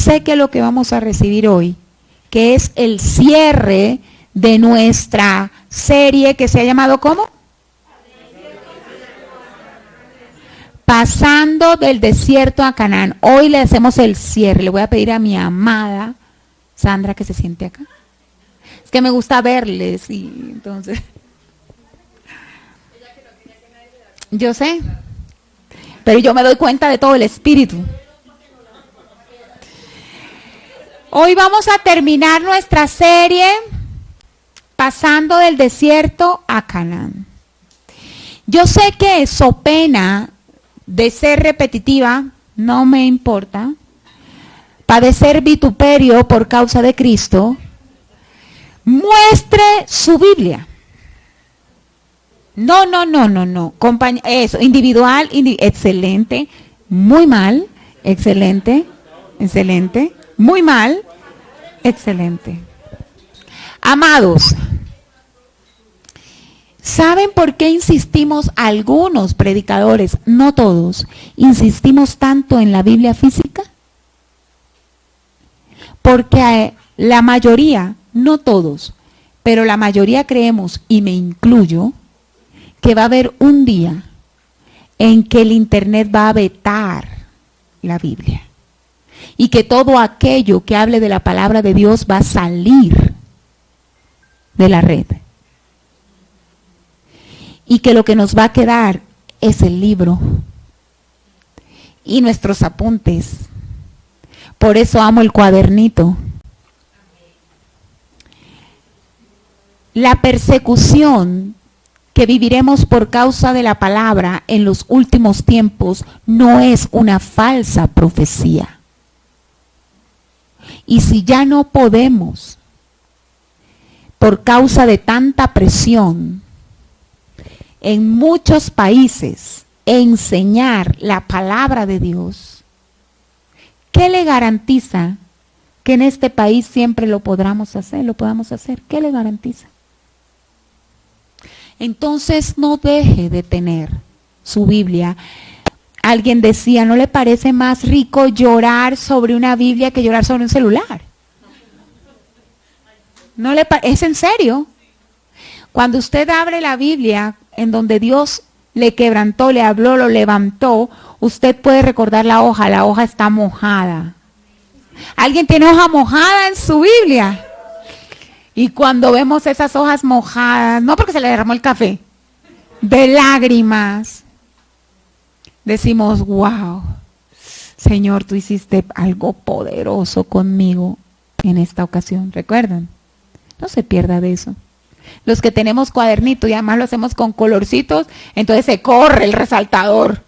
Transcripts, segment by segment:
sé que lo que vamos a recibir hoy, que es el cierre de nuestra serie que se ha llamado ¿cómo? Pasando del desierto a Canaán. Hoy le hacemos el cierre. Le voy a pedir a mi amada Sandra que se siente acá. Es que me gusta verles y entonces... Yo sé, pero yo me doy cuenta de todo el espíritu. Hoy vamos a terminar nuestra serie pasando del desierto a Canaán. Yo sé que so pena de ser repetitiva, no me importa, padecer vituperio por causa de Cristo, muestre su Biblia. No. Eso, individual, excelente, muy mal, excelente, muy mal, excelente. Amados, ¿saben por qué insistimos algunos predicadores, no todos, insistimos tanto en la Biblia física? Porque la mayoría, no todos, pero la mayoría creemos, y me incluyo, que va a haber un día en que el internet va a vetar la Biblia y que todo aquello que hable de la palabra de Dios va a salir de la red y que lo que nos va a quedar es el libro y nuestros apuntes. Por eso amo el cuadernito. La persecución que viviremos por causa de la palabra en los últimos tiempos no es una falsa profecía. Y si ya no podemos, por causa de tanta presión, en muchos países, enseñar la palabra de Dios, ¿qué le garantiza que en este país siempre lo podamos hacer? ¿Qué le garantiza? Entonces no deje de tener su Biblia. Alguien decía, ¿no le parece más rico llorar sobre una Biblia que llorar sobre un celular? ¿Es en serio? Cuando usted abre la Biblia, en donde Dios le quebrantó, le habló, lo levantó, usted puede recordar la hoja está mojada. ¿Alguien tiene hoja mojada en su Biblia? Y cuando vemos esas hojas mojadas, no porque se le derramó el café, de lágrimas, decimos, wow, Señor, tú hiciste algo poderoso conmigo en esta ocasión. ¿Recuerdan? No se pierda de eso. Los que tenemos cuadernito y además lo hacemos con colorcitos, entonces se corre el resaltador.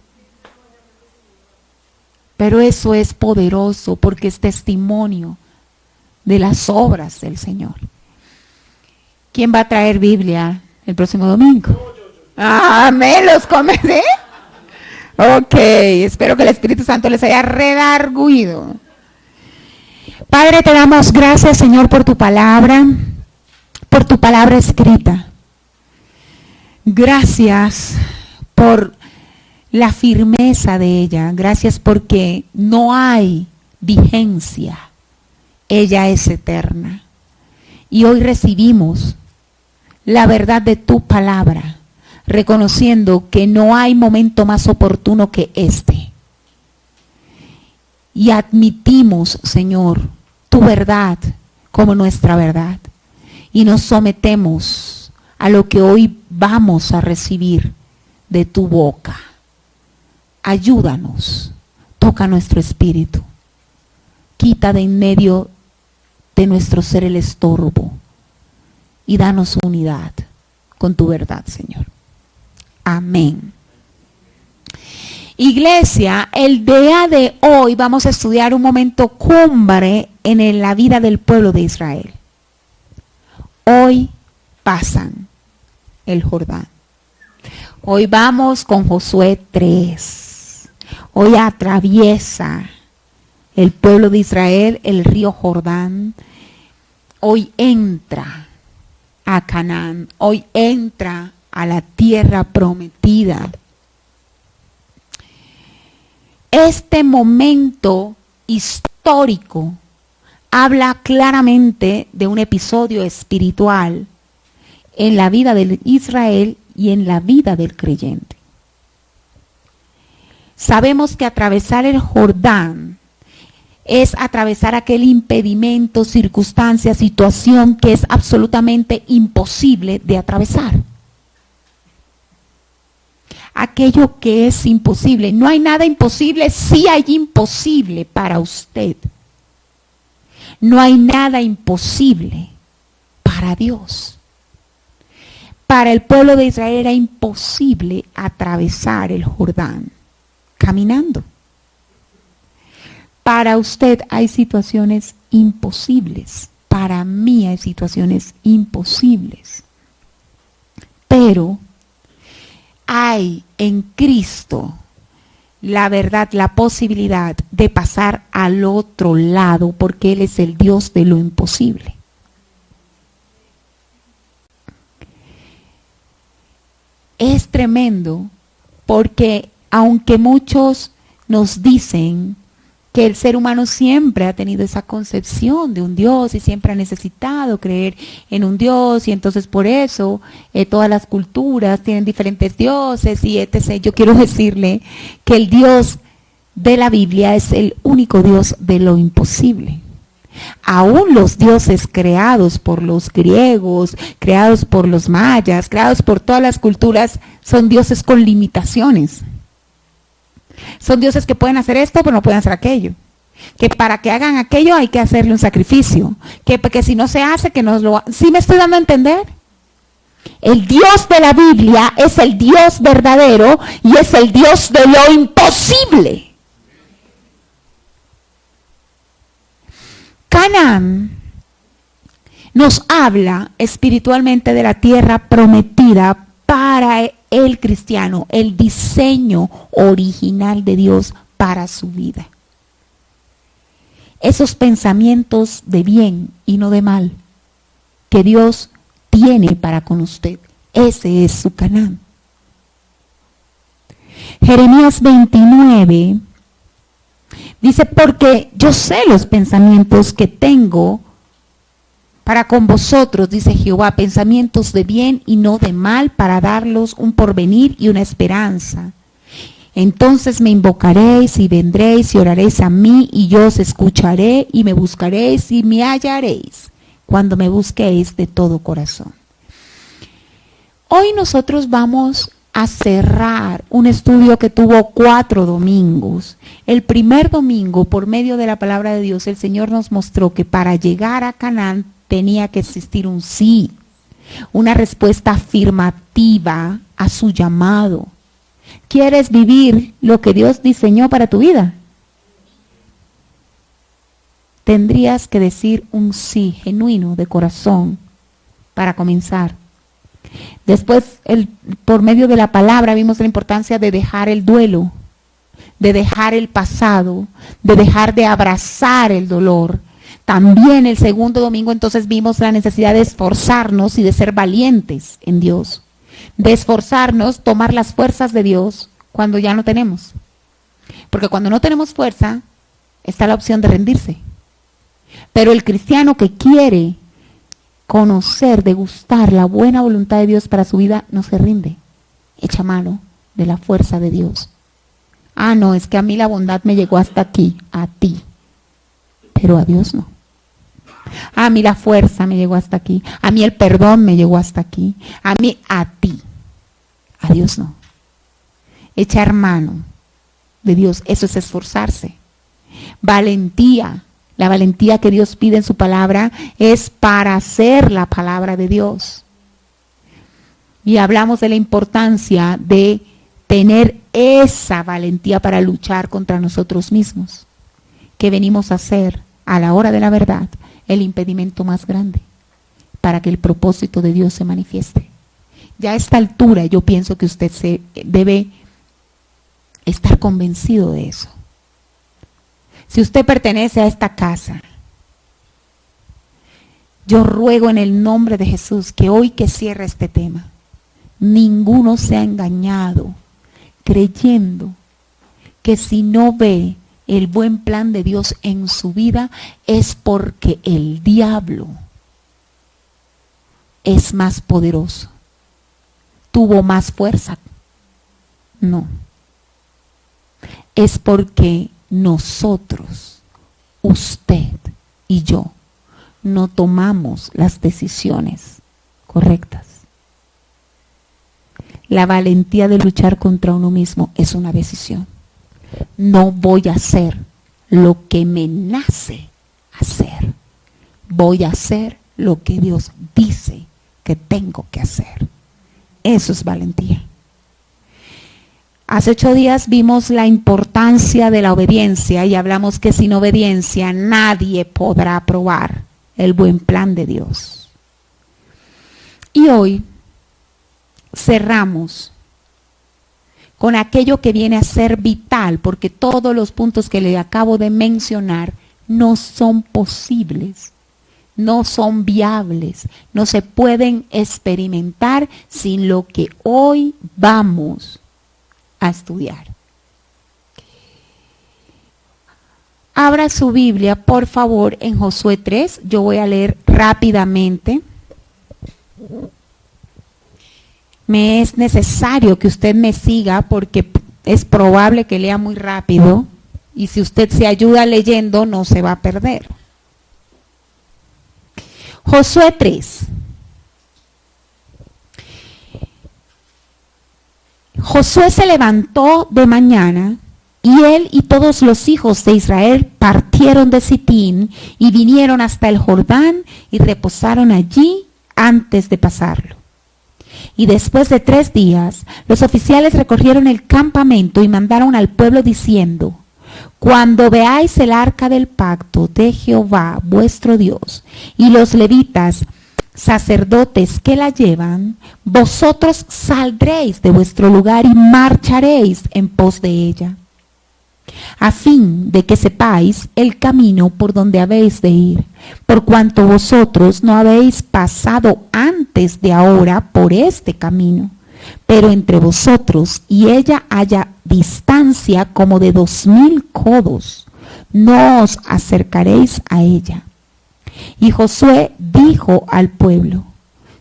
Pero eso es poderoso porque es testimonio de las obras del Señor. ¿Quién va a traer Biblia el próximo domingo? Amén, los comencé. Ok, espero que el Espíritu Santo les haya redarguido. Padre, te damos gracias, Señor, por tu palabra escrita. Gracias por la firmeza de ella. Gracias porque no hay vigencia. Ella es eterna. Y hoy recibimos la verdad de tu palabra, reconociendo que no hay momento más oportuno que este. Y admitimos, Señor, tu verdad como nuestra verdad. Y nos sometemos a lo que hoy vamos a recibir de tu boca. Ayúdanos, toca nuestro espíritu. Quita de en medio de nuestro ser el estorbo y danos unidad con tu verdad, Señor. Amén. Iglesia, el día de hoy vamos a estudiar un momento cumbre en la vida del pueblo de Israel. Hoy pasan el Jordán. Hoy vamos con Josué 3. Hoy atraviesa el pueblo de Israel el río Jordán. Hoy entra a Canaán. Hoy entra a la tierra prometida. Este momento histórico histórico habla claramente de un episodio espiritual en la vida de Israel y en la vida del creyente. Sabemos que atravesar el Jordán es atravesar aquel impedimento, circunstancia, situación que es absolutamente imposible de atravesar. Aquello que es imposible. No hay nada imposible, sí hay imposible para usted. No hay nada imposible para Dios. Para el pueblo de Israel era imposible atravesar el Jordán caminando. Para usted hay situaciones imposibles. Para mí hay situaciones imposibles. Pero hay en Cristo la verdad, la posibilidad de pasar al otro lado, porque Él es el Dios de lo imposible. Es tremendo porque aunque muchos nos dicen que el ser humano siempre ha tenido esa concepción de un Dios y siempre ha necesitado creer en un Dios y entonces por eso todas las culturas tienen diferentes dioses y etc. Yo quiero decirle que el Dios de la Biblia es el único Dios de lo imposible. Aún los dioses creados por los griegos, creados por los mayas, creados por todas las culturas, son dioses con limitaciones. Son dioses que pueden hacer esto, pero no pueden hacer aquello. Que para que hagan aquello hay que hacerle un sacrificio. Que si no se hace, que no lo hagan. ¿Sí me estoy dando a entender? El Dios de la Biblia es el Dios verdadero y es el Dios de lo imposible. Canaán nos habla espiritualmente de la tierra prometida para el cristiano, el diseño original de Dios para su vida. Esos pensamientos de bien y no de mal que Dios tiene para con usted, ese es su Canaán. Jeremías 29 dice, porque yo sé los pensamientos que tengo para con vosotros, dice Jehová, pensamientos de bien y no de mal, para darlos un porvenir y una esperanza. Entonces me invocaréis y vendréis y oraréis a mí, y yo os escucharé, y me buscaréis y me hallaréis, cuando me busquéis de todo corazón. Hoy nosotros vamos a cerrar un estudio que tuvo 4 domingos. El primer domingo, por medio de la palabra de Dios, el Señor nos mostró que para llegar a Canaán tenía que existir un sí, una respuesta afirmativa a su llamado. ¿Quieres vivir lo que Dios diseñó para tu vida? Tendrías que decir un sí genuino de corazón para comenzar. Después, por medio de la palabra, vimos la importancia de dejar el duelo, de dejar el pasado, de dejar de abrazar el dolor. También el segundo domingo entonces vimos la necesidad de esforzarnos y de ser valientes en Dios. De esforzarnos, tomar las fuerzas de Dios cuando ya no tenemos. Porque cuando no tenemos fuerza, está la opción de rendirse. Pero el cristiano que quiere conocer, degustar la buena voluntad de Dios para su vida, no se rinde. Echa mano de la fuerza de Dios. Ah, no, es que a mí la bondad me llegó hasta aquí, a ti. Pero a Dios no. A mí la fuerza me llegó hasta aquí. A mí el perdón me llegó hasta aquí. A mí, a ti. A Dios no. Echar mano de Dios, eso es esforzarse. Valentía. La valentía que Dios pide en su palabra es para hacer la palabra de Dios. Y hablamos de la importancia de tener esa valentía para luchar contra nosotros mismos, que venimos a ser, a la hora de la verdad, el impedimento más grande para que el propósito de Dios se manifieste. Ya a esta altura yo pienso que usted se debe estar convencido de eso. Si usted pertenece a esta casa, yo ruego en el nombre de Jesús que hoy que cierre este tema, ninguno sea engañado creyendo que si no ve el buen plan de Dios en su vida, es porque el diablo es más poderoso. ¿Tuvo más fuerza? No. Es porque nosotros, usted y yo, no tomamos las decisiones correctas. La valentía de luchar contra uno mismo es una decisión. No voy a hacer lo que me nace hacer. Voy a hacer lo que Dios dice que tengo que hacer. Eso es valentía. Hace 8 días vimos la importancia de la obediencia y hablamos que sin obediencia nadie podrá probar el buen plan de Dios. Y hoy cerramos con aquello que viene a ser vital, porque todos los puntos que le acabo de mencionar no son posibles, no son viables, no se pueden experimentar sin lo que hoy vamos a estudiar. Abra su Biblia, por favor, en Josué 3. Yo voy a leer rápidamente. Me es necesario que usted me siga porque es probable que lea muy rápido y si usted se ayuda leyendo no se va a perder. Josué 3. Josué se levantó de mañana y él y todos los hijos de Israel partieron de Sitín y vinieron hasta el Jordán y reposaron allí antes de pasarlo. Y después de 3 días, los oficiales recorrieron el campamento y mandaron al pueblo diciendo: cuando veáis el arca del pacto de Jehová vuestro Dios y los levitas, sacerdotes que la llevan, vosotros saldréis de vuestro lugar y marcharéis en pos de ella, a fin de que sepáis el camino por donde habéis de ir, por cuanto vosotros no habéis pasado antes de ahora por este camino, pero entre vosotros y ella haya distancia como de 2000 codos, no os acercaréis a ella. Y Josué dijo al pueblo: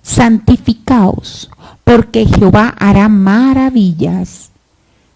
santificaos, porque Jehová hará maravillas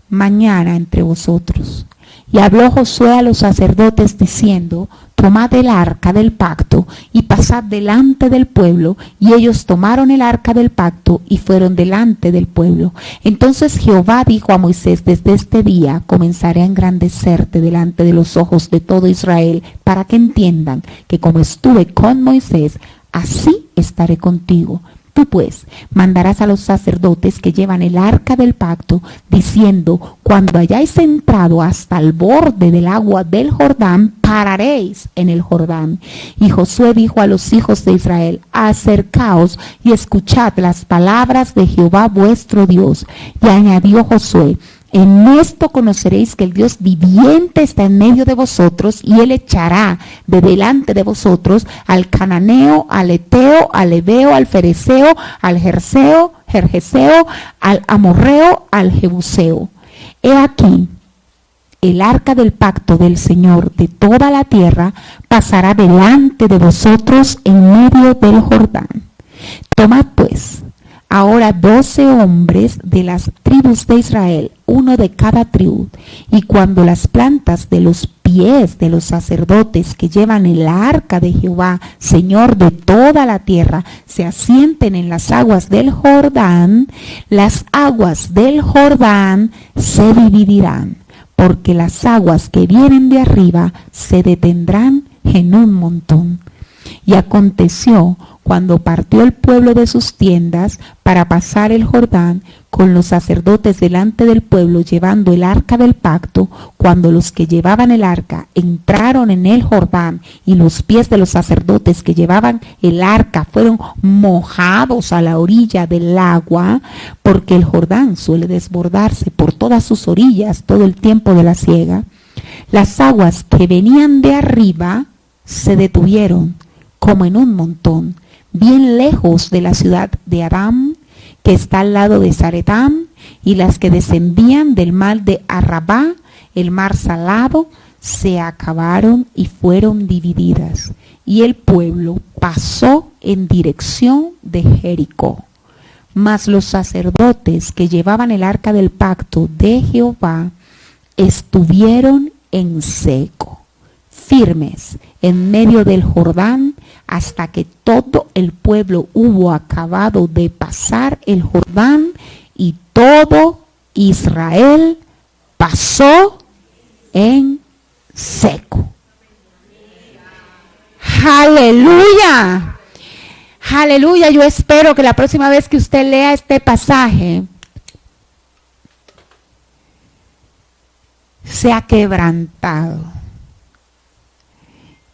mañana entre vosotros. Y habló Josué a los sacerdotes diciendo: tomad el arca del pacto y pasad delante del pueblo. Y ellos tomaron el arca del pacto y fueron delante del pueblo. Entonces Jehová dijo a Moisés: desde este día comenzaré a engrandecerte delante de los ojos de todo Israel, para que entiendan que como estuve con Moisés, así estaré contigo. Tú pues mandarás a los sacerdotes que llevan el arca del pacto, diciendo: cuando hayáis entrado hasta el borde del agua del Jordán, pararéis en el Jordán. Y Josué dijo a los hijos de Israel: acercaos y escuchad las palabras de Jehová vuestro Dios. Y añadió Josué: en esto conoceréis que el Dios viviente está en medio de vosotros, y él echará de delante de vosotros al cananeo, al eteo, al heveo, al fereceo, al gergeseo, al amorreo, al jebuseo. He aquí, el arca del pacto del Señor de toda la tierra pasará delante de vosotros en medio del Jordán. Tomad pues ahora 12 hombres de las tribus de Israel, uno de cada tribu, y cuando las plantas de los pies de los sacerdotes que llevan el arca de Jehová, Señor de toda la tierra, se asienten en las aguas del Jordán, las aguas del Jordán se dividirán, porque las aguas que vienen de arriba se detendrán en un montón. Y aconteció, cuando partió el pueblo de sus tiendas para pasar el Jordán, con los sacerdotes delante del pueblo llevando el arca del pacto, cuando los que llevaban el arca entraron en el Jordán y los pies de los sacerdotes que llevaban el arca fueron mojados a la orilla del agua, porque el Jordán suele desbordarse por todas sus orillas todo el tiempo de la siega, las aguas que venían de arriba se detuvieron como en un montón, bien lejos de la ciudad de Aram, que está al lado de Zaretam, y las que descendían del mar de Arrabá, el mar salado, se acabaron y fueron divididas, y el pueblo pasó en dirección de Jericó. Mas los sacerdotes que llevaban el arca del pacto de Jehová estuvieron en seco, firmes en medio del Jordán, hasta que todo el pueblo hubo acabado de pasar el Jordán, y todo Israel pasó en seco. ¡Aleluya! ¡Aleluya! Yo espero que la próxima vez que usted lea este pasaje sea quebrantado.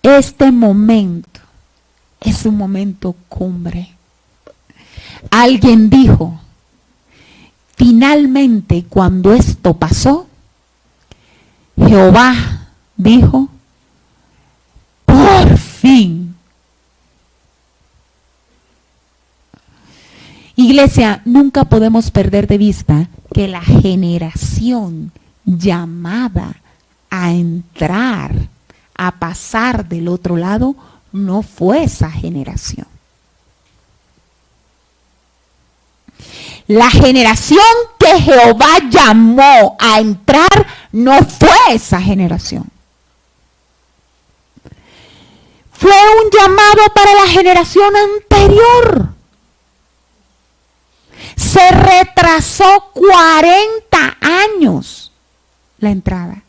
Este momento es un momento cumbre. Alguien dijo, finalmente cuando esto pasó, Jehová dijo, por fin. Iglesia, nunca podemos perder de vista que la generación llamada a entrar, a pasar del otro lado, no fue esa generación. La generación que Jehová llamó a entrar no fue esa generación. Fue un llamado para la generación anterior. Se retrasó 40 años la entrada.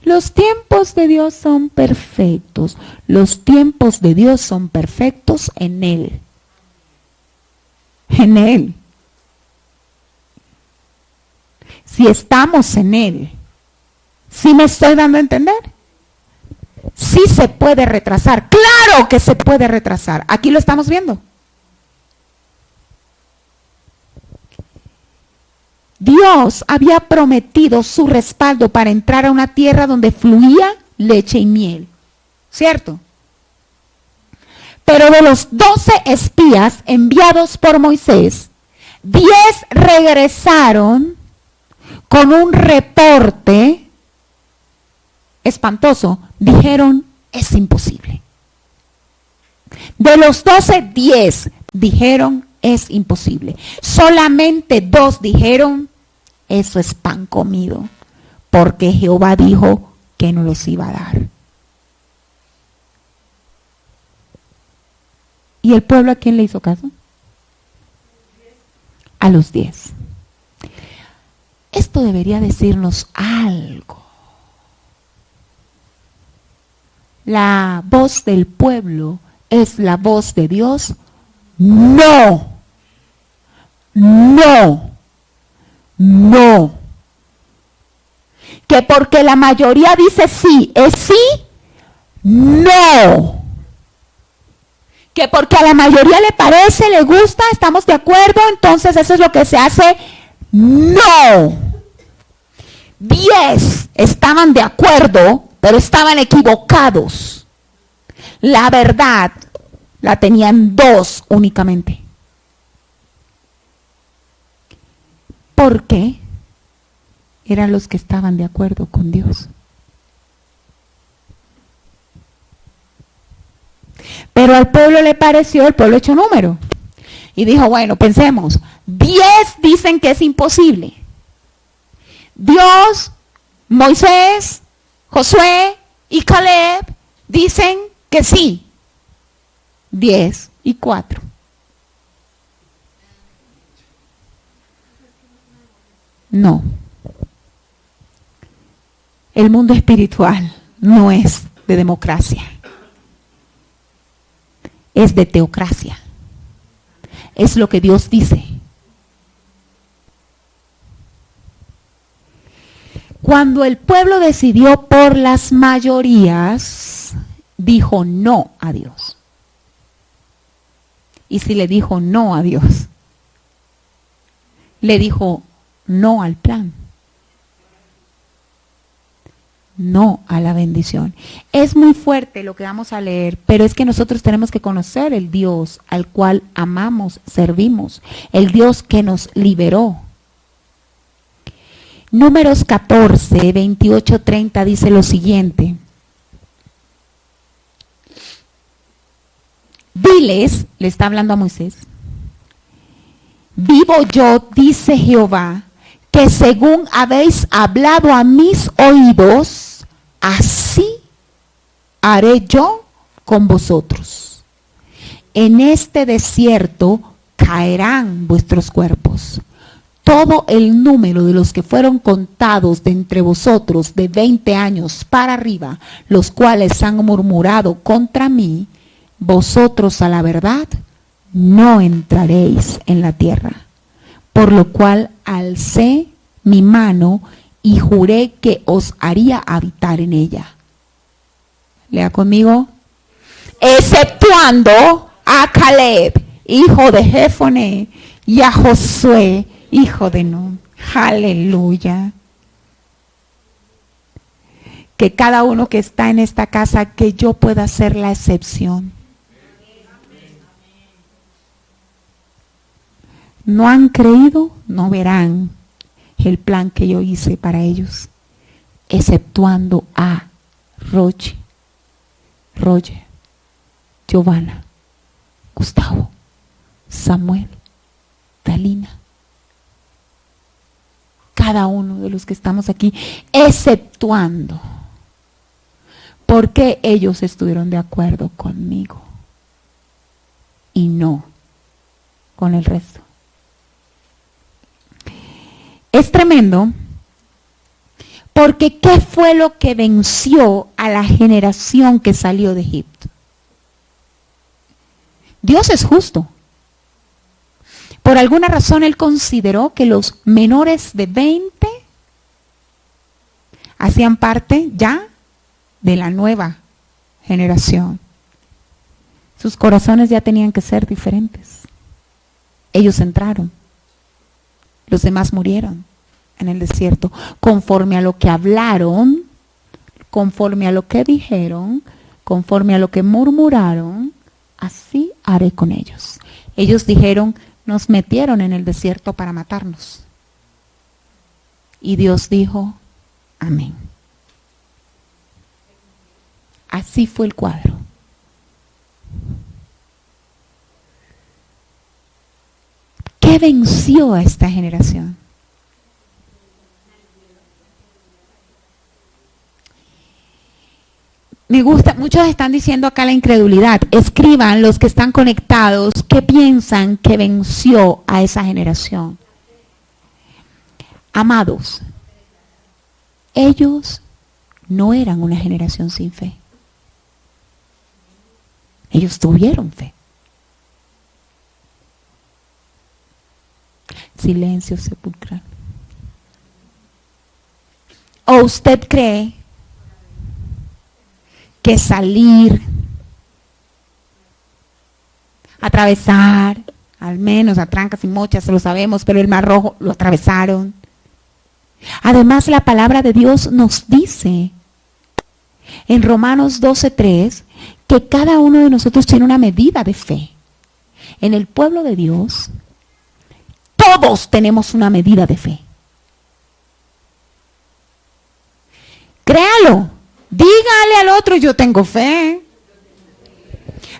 Los tiempos de Dios son perfectos. Los tiempos de Dios son perfectos en Él. En Él. Si estamos en Él, ¿sí me estoy dando a entender? Sí se puede retrasar. ¡Claro que se puede retrasar! Aquí lo estamos viendo. Dios había prometido su respaldo para entrar a una tierra donde fluía leche y miel. ¿Cierto? Pero de los 12 espías enviados por Moisés, 10 regresaron con un reporte espantoso. Dijeron, es imposible. De los 12, 10 dijeron, es imposible. Solamente 2 dijeron, eso es pan comido, porque Jehová dijo que no los iba a dar. ¿Y el pueblo a quién le hizo caso? A los 10. Esto debería decirnos algo. ¿La voz del pueblo es la voz de Dios? No. No. No. Que porque la mayoría dice sí, ¿es sí? No. Que porque a la mayoría le parece, le gusta, estamos de acuerdo, entonces eso es lo que se hace. No. 10 estaban de acuerdo, pero estaban equivocados. La verdad la tenían 2 únicamente. ¿Por qué? Eran los que estaban de acuerdo con Dios. Pero al pueblo le pareció, el pueblo echó número. Y dijo, bueno, pensemos, 10 dicen que es imposible. Dios, Moisés, Josué y Caleb dicen que sí. 10 y 4. No. El mundo espiritual no es de democracia. Es de teocracia. Es lo que Dios dice. Cuando el pueblo decidió por las mayorías, dijo no a Dios. Y si le dijo no a Dios, le dijo no al plan. No a la bendición. Es muy fuerte lo que vamos a leer, pero es que nosotros tenemos que conocer el Dios al cual amamos, servimos, el Dios que nos liberó. Números 14, 28, 30 dice lo siguiente. Diles, le está hablando a Moisés, vivo yo, dice Jehová, que según habéis hablado a mis oídos, así haré yo con vosotros. En este desierto caerán vuestros cuerpos. Todo el número de los que fueron contados de entre vosotros de 20 años para arriba, los cuales han murmurado contra mí, vosotros a la verdad no entraréis en la tierra. Por lo cual alcé mi mano y juré que os haría habitar en ella. Lea conmigo. Exceptuando a Caleb, hijo de Jefone, y a Josué, hijo de Nun. Aleluya. Que cada uno que está en esta casa, que yo pueda ser la excepción. No han creído, no verán el plan que yo hice para ellos, exceptuando a Roger, Giovanna, Gustavo, Samuel, Dalina. Cada uno de los que estamos aquí, exceptuando, porque ellos estuvieron de acuerdo conmigo y no con el resto. Es tremendo, porque ¿qué fue lo que venció a la generación que salió de Egipto? Dios es justo. Por alguna razón Él consideró que los menores de 20 hacían parte ya de la nueva generación. Sus corazones ya tenían que ser diferentes. Ellos entraron. Los demás murieron en el desierto, conforme a lo que hablaron, conforme a lo que dijeron, conforme a lo que murmuraron, así haré con ellos. Ellos dijeron, nos metieron en el desierto para matarnos. Y Dios dijo, amén. Así fue el cuadro. ¿Qué venció a esta generación? Me gusta, muchos están diciendo acá la incredulidad. Escriban los que están conectados, ¿qué piensan que venció a esa generación? Amados, ellos no eran una generación sin fe. Ellos tuvieron fe. Silencio sepulcral. ¿O usted cree que salir, atravesar, al menos a trancas y mochas, lo sabemos, pero el Mar Rojo lo atravesaron? Además, la palabra de Dios nos dice en Romanos 12:3 que cada uno de nosotros tiene una medida de fe. En el pueblo de Dios, todos tenemos una medida de fe. Créalo. Dígale al otro, yo tengo fe.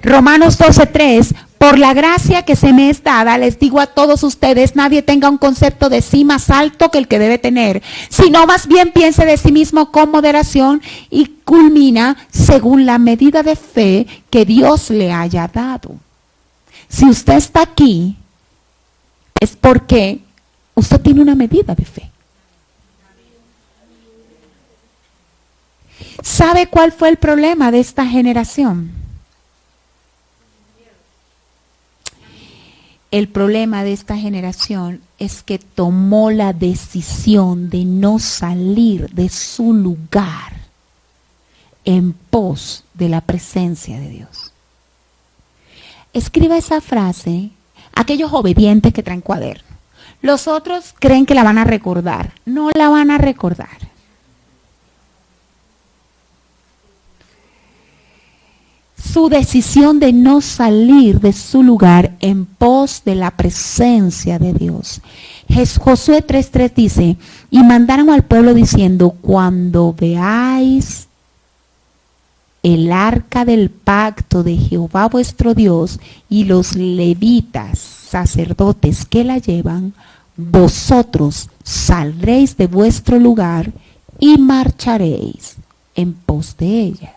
Romanos 12:3, por la gracia que se me es dada, les digo a todos ustedes, nadie tenga un concepto de sí más alto que el que debe tener, sino más bien piense de sí mismo con moderación y culmina según la medida de fe que Dios le haya dado. Si usted está aquí, es porque usted tiene una medida de fe. ¿Sabe cuál fue el problema de esta generación? El problema de esta generación es que tomó la decisión de no salir de su lugar en pos de la presencia de Dios. Escriba esa frase. Aquellos obedientes que traen cuaderno. Los otros creen que la van a recordar. No la van a recordar. Su decisión de no salir de su lugar en pos de la presencia de Dios Josué 3:3 dice, y mandaron al pueblo diciendo, cuando veáis el arca del pacto de Jehová vuestro Dios y los levitas, sacerdotes que la llevan, vosotros saldréis de vuestro lugar y marcharéis en pos de ella.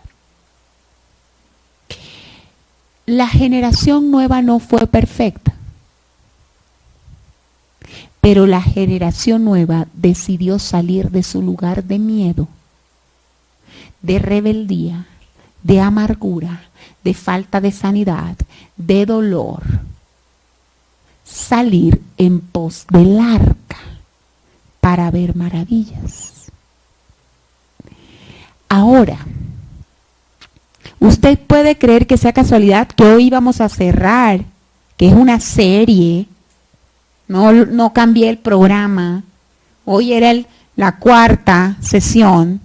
La generación nueva no fue perfecta, pero la generación nueva decidió salir de su lugar de miedo, de rebeldía, de amargura, de falta de sanidad, de dolor, salir en pos del arca para ver maravillas. Ahora, usted puede creer que sea casualidad que hoy vamos a cerrar, que es una serie, no cambié el programa, hoy era la cuarta sesión,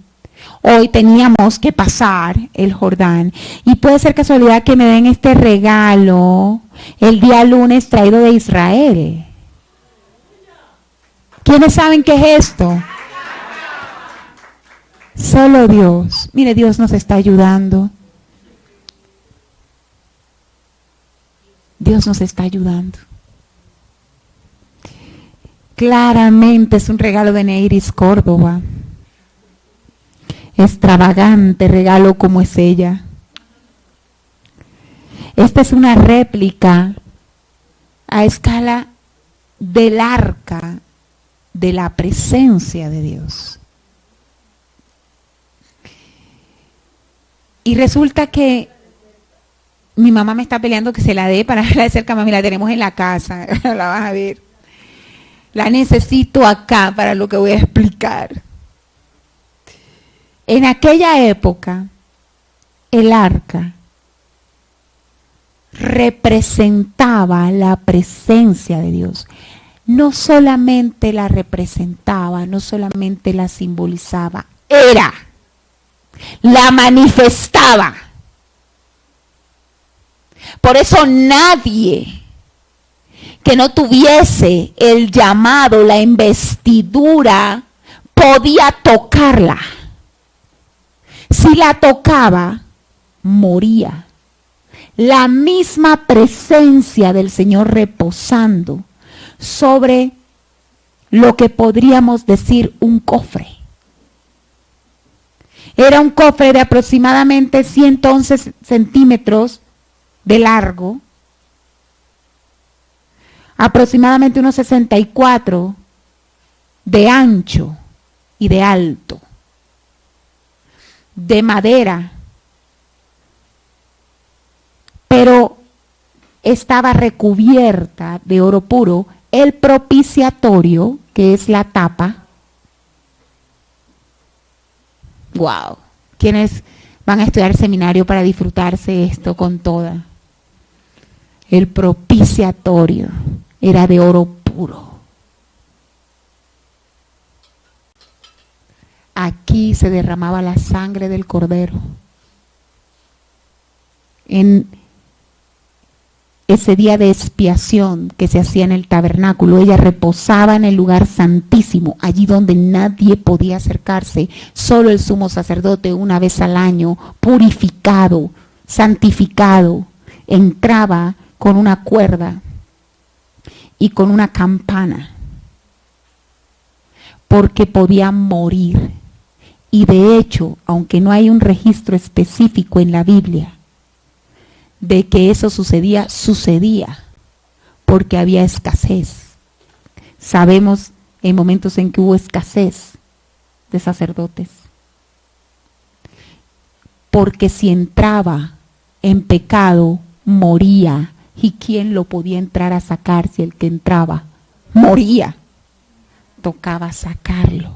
hoy teníamos que pasar el Jordán, y puede ser casualidad que me den este regalo el día lunes traído de Israel. ¿Quiénes saben qué es esto? Solo Dios. Mire, Dios nos está ayudando. Dios nos está ayudando. Claramente es un regalo de Neiris Córdoba. Extravagante regalo como es ella. Esta es una réplica a escala del arca de la presencia de Dios. Y resulta que mi mamá me está peleando que se la dé para verla de cerca. Mami, la tenemos en la casa, la vas a ver. La necesito acá para lo que voy a explicar. En aquella época, el arca representaba la presencia de Dios. No solamente la representaba, no solamente la simbolizaba, la manifestaba. Por eso nadie que no tuviese el llamado, la investidura, podía tocarla. Si la tocaba, moría. La misma presencia del Señor reposando sobre lo que podríamos decir un cofre. Era un cofre de aproximadamente 111 centímetros de largo, aproximadamente unos 64 de ancho y de alto, de madera, pero estaba recubierta de oro puro. El propiciatorio, que es la tapa. Wow. ¿Quiénes van a estudiar seminario para disfrutarse esto con toda? El propiciatorio era de oro puro. Aquí se derramaba la sangre del cordero. En ese día de expiación que se hacía en el tabernáculo, ella reposaba en el lugar santísimo, allí donde nadie podía acercarse, solo el sumo sacerdote una vez al año, purificado, santificado, entraba con una cuerda y con una campana, porque podía morir. Y de hecho, aunque no hay un registro específico en la Biblia de que eso sucedía, porque había escasez. Sabemos en momentos en que hubo escasez de sacerdotes. Porque si entraba en pecado, moría. ¿Y quién lo podía entrar a sacar si el que entraba moría? Tocaba sacarlo.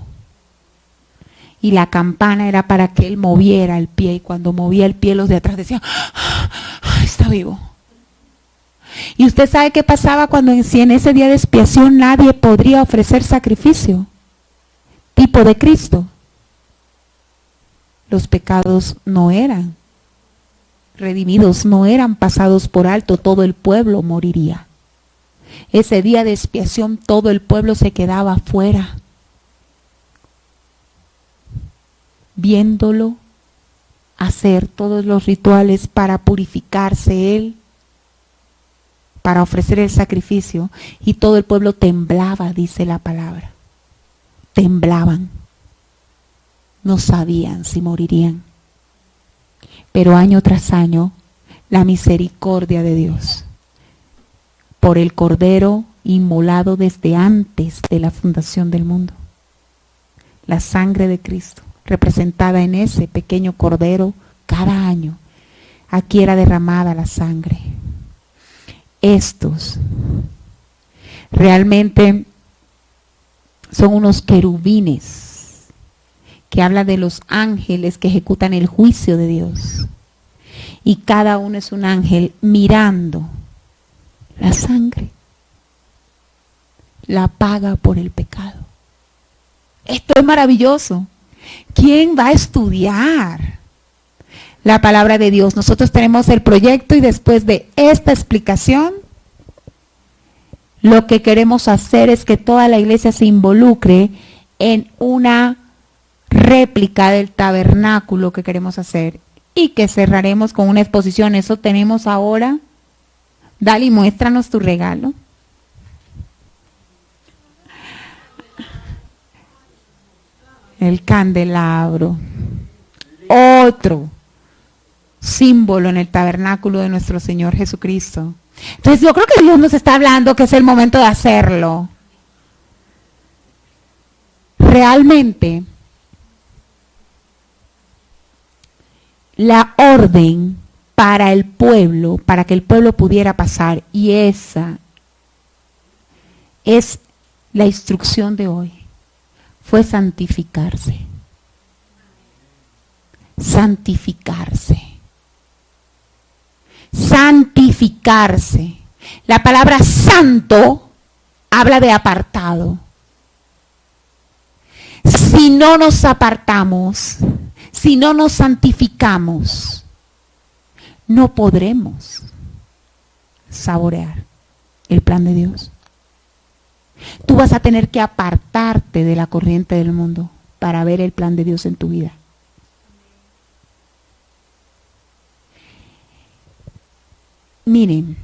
Y la campana era para que él moviera el pie, y cuando movía el pie los de atrás decían, está vivo. Y usted sabe qué pasaba cuando si en ese día de expiación nadie podría ofrecer sacrificio, tipo de Cristo. Los pecados no eran redimidos, no eran pasados por alto, todo el pueblo moriría. Ese día de expiación todo el pueblo se quedaba afuera, viéndolo hacer todos los rituales para purificarse él, para ofrecer el sacrificio, y todo el pueblo temblaba, dice la palabra. Temblaban. No sabían si morirían. Pero año tras año, la misericordia de Dios, por el Cordero inmolado desde antes de la fundación del mundo, la sangre de Cristo, representada en ese pequeño Cordero cada año, aquí era derramada la sangre. Estos realmente son unos querubines que habla de los ángeles que ejecutan el juicio de Dios. Y cada uno es un ángel mirando la sangre, la paga por el pecado. Esto es maravilloso. ¿Quién va a estudiar la palabra de Dios? Nosotros tenemos el proyecto y después de esta explicación, lo que queremos hacer es que toda la iglesia se involucre en una réplica del tabernáculo que queremos hacer y que cerraremos con una exposición. Eso tenemos ahora. Dali, muéstranos tu regalo. El candelabro. Otro símbolo en el tabernáculo de nuestro Señor Jesucristo. Entonces yo creo que Dios nos está hablando que es el momento de hacerlo. Realmente, la orden para el pueblo, para que el pueblo pudiera pasar, y esa es la instrucción de hoy, fue santificarse. Santificarse. Santificarse. La palabra santo habla de apartado. Si no nos apartamos, si no nos santificamos, no podremos saborear el plan de Dios. Tú vas a tener que apartarte de la corriente del mundo para ver el plan de Dios en tu vida. Miren,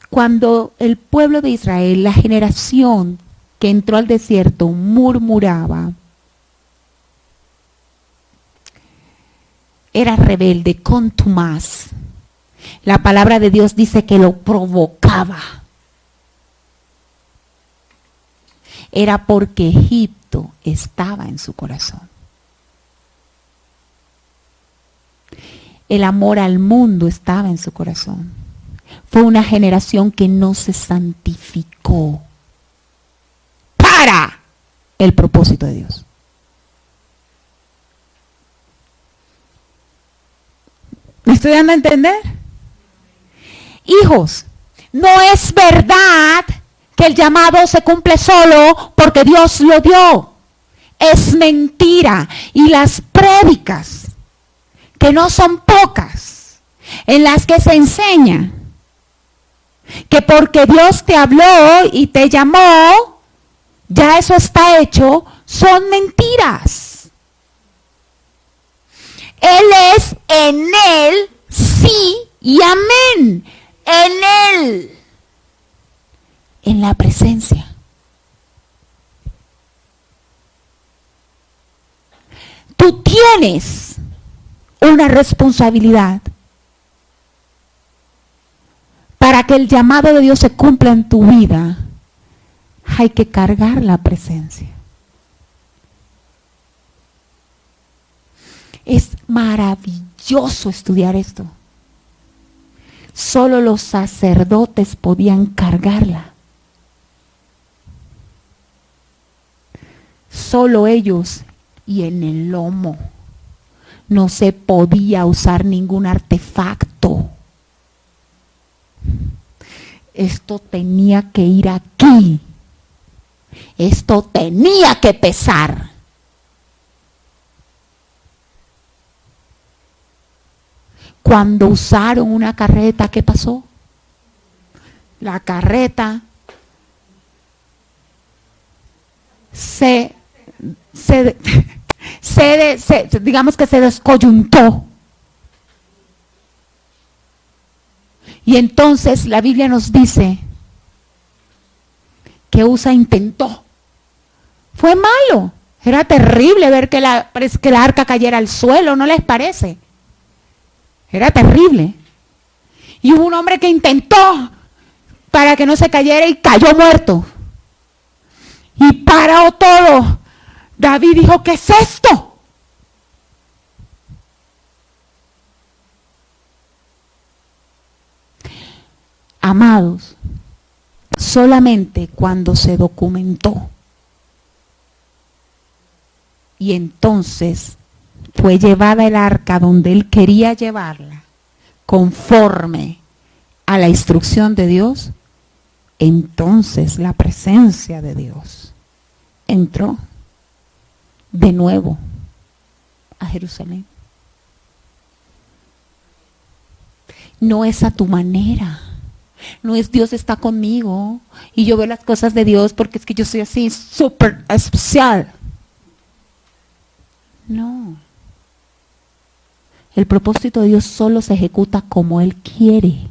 cuando el pueblo de Israel, la generación que entró al desierto, murmuraba, era rebelde, contumaz, la palabra de Dios dice que lo provocaba. Era porque Egipto estaba en su corazón. El amor al mundo estaba en su corazón. Fue una generación que no se santificó para el propósito de Dios. ¿Me estoy dando a entender? Hijos, no es verdad que el llamado se cumple solo porque Dios lo dio. Es mentira. Y las prédicas, que no son pocas, en las que se enseña que porque Dios te habló y te llamó, ya eso está hecho, son mentiras. Él es en Él, sí y amén. En Él. En la presencia. Tú tienes una responsabilidad para que el llamado de Dios se cumpla en tu vida. Hay que cargar la presencia. Es maravilloso estudiar esto. Solo los sacerdotes podían cargarla. Solo ellos, y en el lomo. No se podía usar ningún artefacto. Esto tenía que ir aquí. Esto tenía que pesar. Cuando usaron una carreta, ¿qué pasó? la carreta digamos que se descoyuntó. Y entonces la Biblia nos dice que Usa intentó. Fue malo. Era terrible ver que la arca cayera al suelo, ¿no les parece? Era terrible. Y hubo un hombre que intentó para que no se cayera y cayó muerto. Y paró todo. David dijo, ¿qué es esto? Amados, solamente cuando se documentó y entonces fue llevada el arca donde él quería llevarla, conforme a la instrucción de Dios, entonces la presencia de Dios entró de nuevo a Jerusalén. No es a tu manera. No es Dios está conmigo y yo veo las cosas de Dios porque es que yo soy así súper especial. No. El propósito de Dios solo se ejecuta como Él quiere.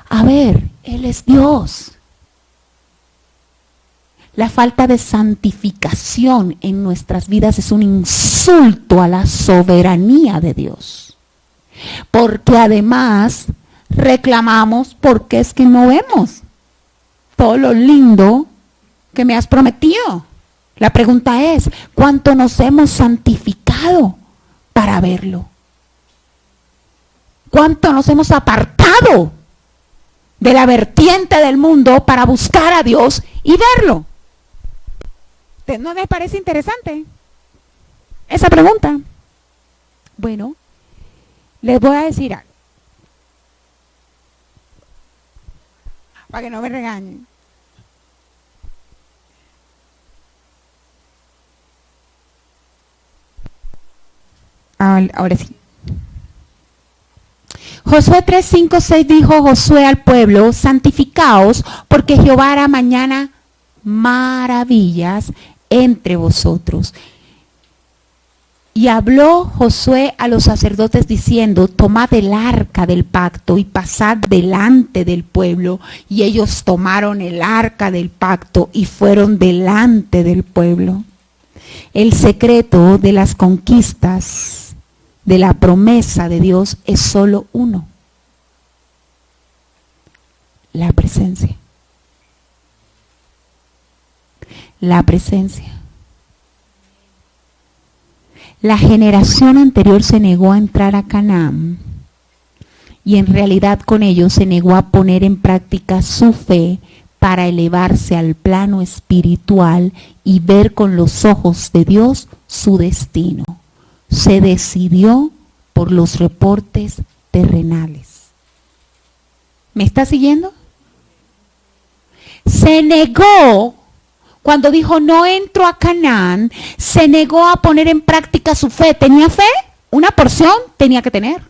A ver, Él es Dios. La falta de santificación en nuestras vidas es un insulto a la soberanía de Dios. Porque además reclamamos porque es que no vemos todo lo lindo que me has prometido. La pregunta es, ¿cuánto nos hemos santificado para verlo? ¿Cuánto nos hemos apartado de la vertiente del mundo para buscar a Dios y verlo? ¿No les parece interesante esa pregunta? Bueno, les voy a decir algo, para que no me regañen. Ahora sí. Josué 3, 5, 6 dijo Josué al pueblo, santificaos, porque Jehová hará mañana maravillas entre vosotros. Y habló Josué a los sacerdotes diciendo, tomad el arca del pacto y pasad delante del pueblo. Y ellos tomaron el arca del pacto y fueron delante del pueblo. El secreto de las conquistas de la promesa de Dios es solo uno: la presencia. La presencia. La generación anterior se negó a entrar a Canaán y en realidad con ello se negó a poner en práctica su fe para elevarse al plano espiritual y ver con los ojos de Dios su destino. Se decidió por los reportes terrenales. ¿Me está siguiendo? Se negó. Cuando dijo no entro a Canaán, se negó a poner en práctica su fe. ¿Tenía fe? Una porción tenía que tener.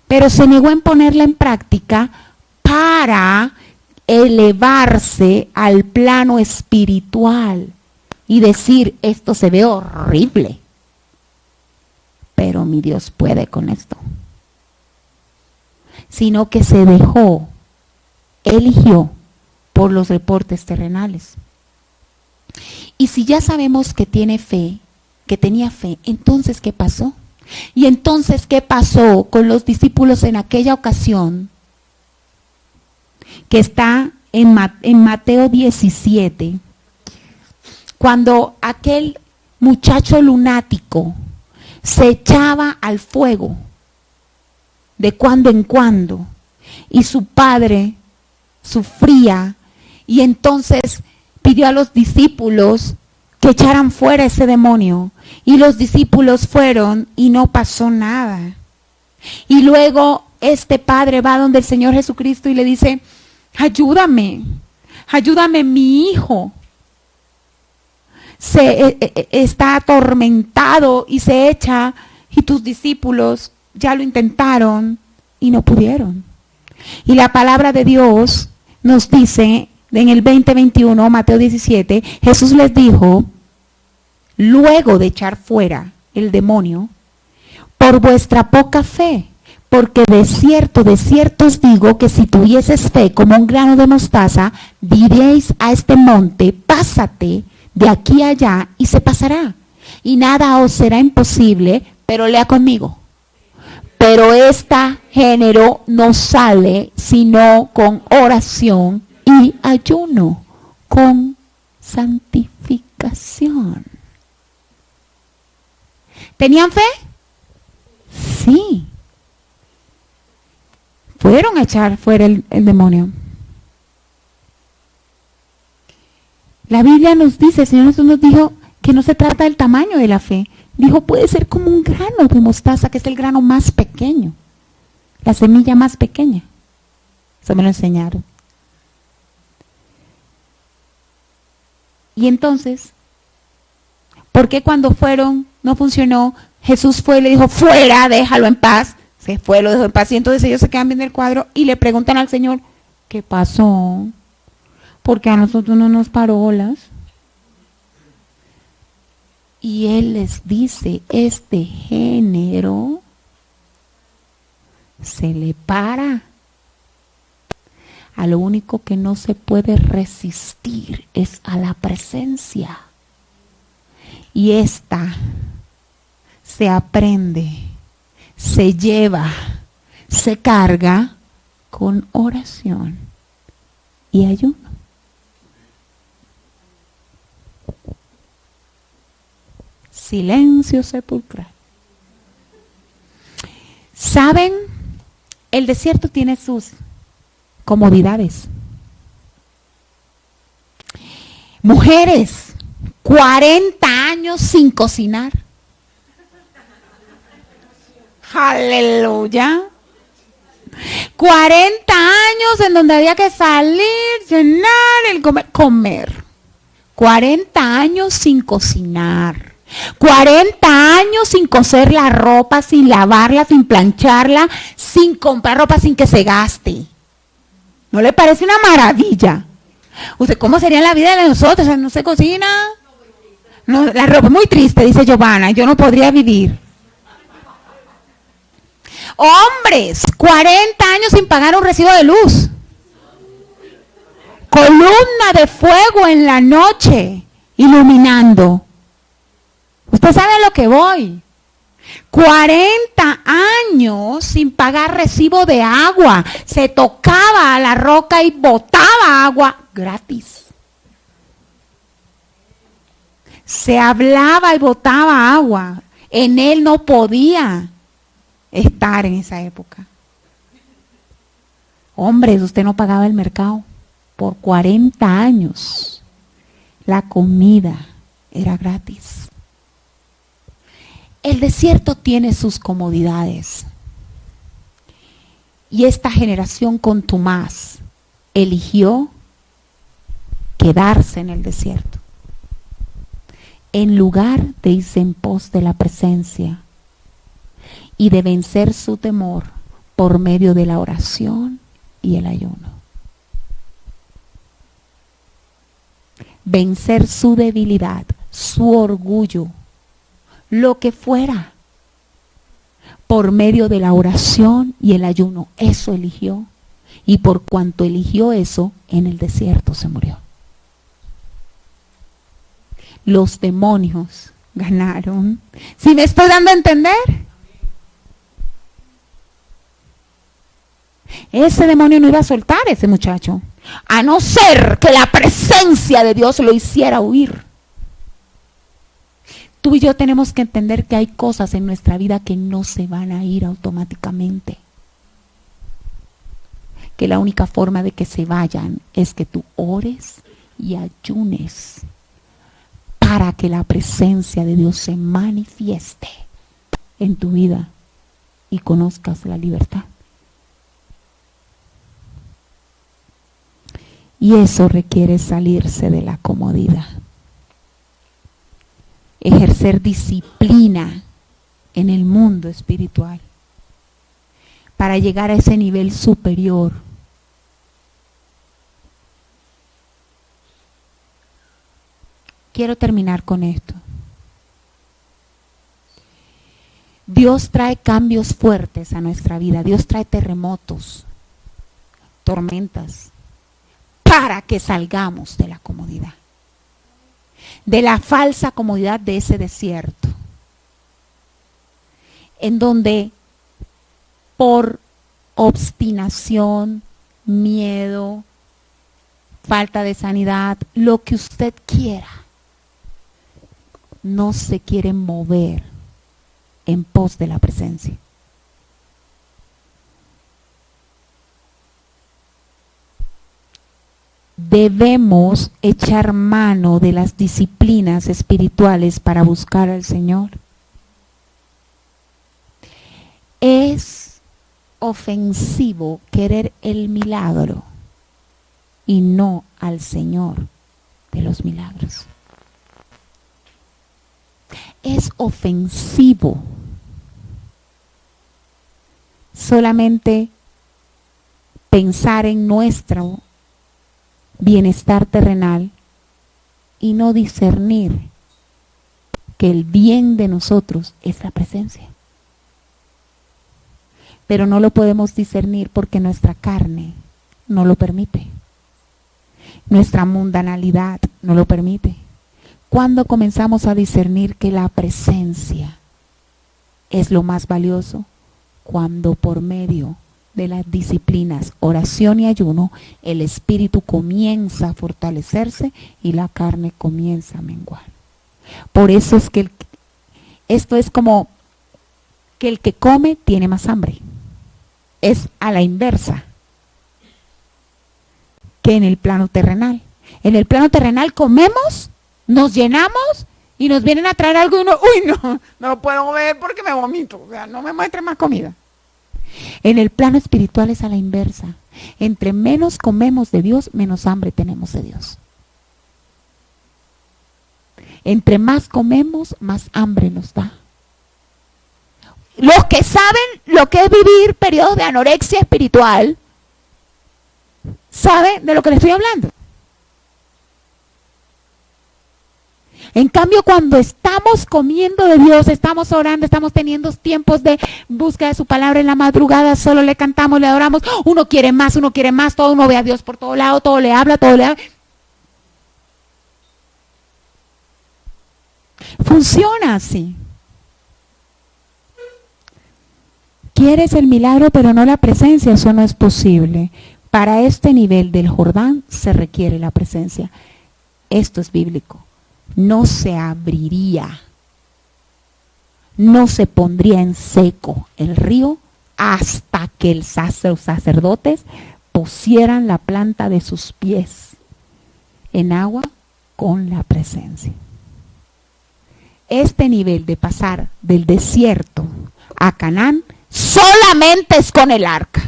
Pero se negó en ponerla en práctica para elevarse al plano espiritual y decir, esto se ve horrible, pero mi Dios puede con esto. Sino que se dejó, eligió por los reportes terrenales. Y si ya sabemos que tiene fe, que tenía fe, entonces ¿qué pasó? Y entonces ¿qué pasó con los discípulos en aquella ocasión? Que está en Mateo 17, cuando aquel muchacho lunático se echaba al fuego de cuando en cuando y su padre sufría. Y entonces pidió a los discípulos que echaran fuera ese demonio. Y los discípulos fueron y no pasó nada. Y luego este padre va donde el Señor Jesucristo y le dice, ayúdame, mi hijo está atormentado y se echa, y tus discípulos ya lo intentaron y no pudieron. Y la palabra de Dios nos dice en el 20:21, Mateo 17, Jesús les dijo, luego de echar fuera el demonio, por vuestra poca fe, porque de cierto os digo que si tuvieses fe como un grano de mostaza, diréis a este monte, pásate de aquí a allá y se pasará. Y nada os será imposible, pero lea conmigo. Pero este género no sale sino con oración y ayuno, con santificación. ¿Tenían fe? Sí. Fueron a echar fuera el demonio. La Biblia nos dice, el Señor Jesús nos dijo que no se trata del tamaño de la fe. Dijo, puede ser como un grano de mostaza, que es el grano más pequeño, la semilla más pequeña. Eso me lo enseñaron. Y entonces, ¿por qué cuando fueron no funcionó? Jesús fue y le dijo, fuera, déjalo en paz. Se fue, lo dejó en paz. Y entonces ellos se quedan viendo el cuadro y le preguntan al Señor, ¿qué pasó? Porque a nosotros no nos paró bolas. Y Él les dice, este género se le para. A lo único que no se puede resistir es a la presencia. Y esta se aprende, se lleva, se carga con oración y ayuno. Silencio sepulcral. ¿Saben? El desierto tiene sus comodidades. Mujeres, 40 años sin cocinar. Aleluya. 40 años en donde había que salir, llenar, el comer. 40 años sin cocinar. 40 años sin coser la ropa, sin lavarla, sin plancharla, sin comprar ropa, sin que se gaste. ¿No le parece una maravilla? ¿Usted cómo sería la vida de nosotros? ¿No se cocina? No, la ropa es muy triste, dice Giovanna. Yo no podría vivir. Hombres, 40 años sin pagar un recibo de luz. Columna de fuego en la noche, iluminando. Usted sabe a lo que voy. 40 años sin pagar recibo de agua. Se tocaba a la roca y botaba agua gratis. Se hablaba y botaba agua. En él no podía estar en esa época. Hombres, usted no pagaba el mercado. Por 40 años la comida era gratis. El desierto tiene sus comodidades. Y esta generación contumaz eligió quedarse en el desierto, en lugar de irse en pos de la presencia y de vencer su temor por medio de la oración y el ayuno. Vencer su debilidad, su orgullo, lo que fuera, por medio de la oración y el ayuno. Eso eligió. Y por cuanto eligió eso, en el desierto se murió. Los demonios ganaron. ¿Sí me estoy dando a entender? Ese demonio no iba a soltar a ese muchacho, a no ser que la presencia de Dios lo hiciera huir. Tú y yo tenemos que entender que hay cosas en nuestra vida que no se van a ir automáticamente. Que la única forma de que se vayan es que tú ores y ayunes para que la presencia de Dios se manifieste en tu vida y conozcas la libertad. Y eso requiere salirse de la comodidad. Ejercer disciplina en el mundo espiritual. para llegar a ese nivel superior. Quiero terminar con esto. Dios trae cambios fuertes a nuestra vida. Dios trae terremotos, tormentas, para que salgamos de la comodidad, de la falsa comodidad de ese desierto, en donde por obstinación, miedo, falta de sanidad, lo que usted quiera, no se quiere mover en pos de la presencia. Debemos echar mano de las disciplinas espirituales para buscar al Señor. Es ofensivo querer el milagro y no al Señor de los milagros. Es ofensivo solamente pensar en nuestro bienestar terrenal y no discernir que el bien de nosotros es la presencia. Pero no lo podemos discernir porque nuestra carne no lo permite. Nuestra mundanalidad no lo permite. Cuando comenzamos a discernir que la presencia es lo más valioso, cuando por medio de las disciplinas, oración y ayuno, el espíritu comienza a fortalecerse y la carne comienza a menguar. Por eso es que esto es como que el que come tiene más hambre. Es a la inversa que en el plano terrenal. En el plano terrenal comemos, nos llenamos y nos vienen a traer algo y uno, uy, no lo puedo ver porque me vomito, o sea, no me muestre más comida. En el plano espiritual es a la inversa. Entre menos comemos de Dios, menos hambre tenemos de Dios. Entre más comemos, más hambre nos da. Los que saben lo que es vivir periodos de anorexia espiritual, saben de lo que les estoy hablando. En cambio, cuando estamos comiendo de Dios, estamos orando, estamos teniendo tiempos de búsqueda de su palabra en la madrugada, solo le cantamos, le adoramos, uno quiere más, todo uno ve a Dios por todo lado, todo le habla. Funciona así. Quieres el milagro, pero no la presencia, eso no es posible. Para este nivel del Jordán se requiere la presencia. Esto es bíblico. No se abriría, no se pondría en seco el río hasta que los sacerdotes pusieran la planta de sus pies en agua con la presencia. Este nivel de pasar del desierto a Canaán solamente es con el arca,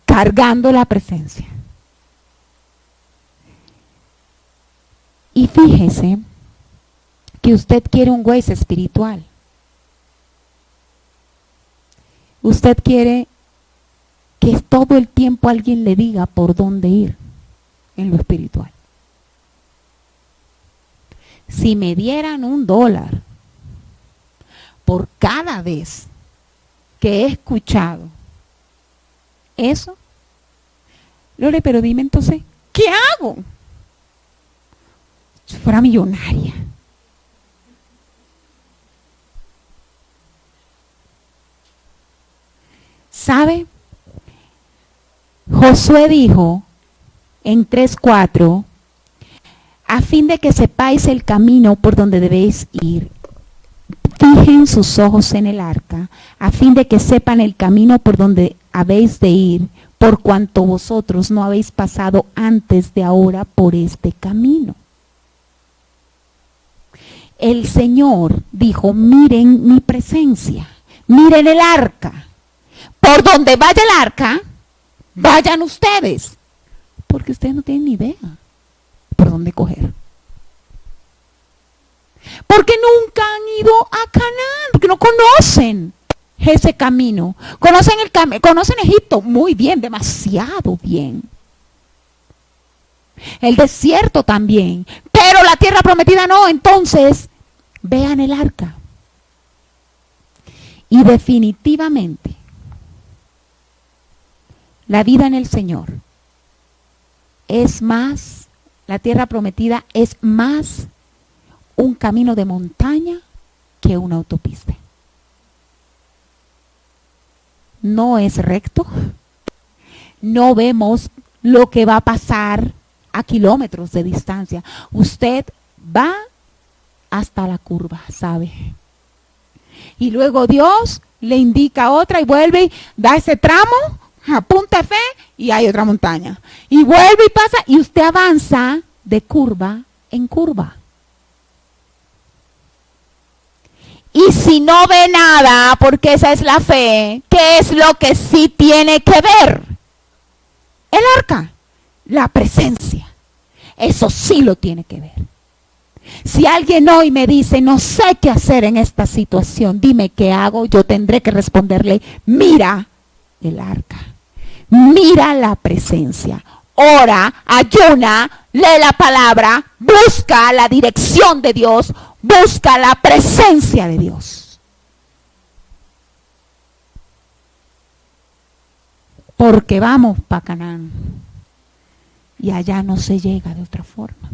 cargando la presencia. Y fíjese que usted quiere un Waze espiritual. Usted quiere que todo el tiempo alguien le diga por dónde ir en lo espiritual. Si me dieran $1 por cada vez que he escuchado eso, Lore, pero dime entonces, ¿qué hago? Si fuera millonaria. ¿Sabe? Josué dijo en 3:4, a fin de que sepáis el camino por donde debéis ir, fijen sus ojos en el arca, a fin de que sepan el camino por donde habéis de ir, por cuanto vosotros no habéis pasado antes de ahora por este camino. El Señor dijo, miren mi presencia, miren el arca. Por donde vaya el arca, vayan ustedes. Porque ustedes no tienen ni idea por dónde coger. Porque nunca han ido a Canaán, porque no conocen ese camino. Conocen Egipto muy bien, demasiado bien. El desierto también, pero la tierra prometida no. Entonces, vean el arca. Y definitivamente, la vida en el Señor es más, la tierra prometida es más un camino de montaña que una autopista. No es recto. No vemos lo que va a pasar a kilómetros de distancia. Usted va hasta la curva, ¿sabe? Y luego Dios le indica otra y vuelve y da ese tramo, apunta fe y hay otra montaña. Y vuelve y pasa y usted avanza de curva en curva. Y si no ve nada, porque esa es la fe, ¿qué es lo que sí tiene que ver? El arca, la presencia. Eso sí lo tiene que ver. Si alguien hoy me dice, no sé qué hacer en esta situación, dime qué hago, yo tendré que responderle, mira el arca, mira la presencia, ora, ayuna, lee la palabra, busca la dirección de Dios, busca la presencia de Dios. Porque vamos para Canaán y allá no se llega de otra forma.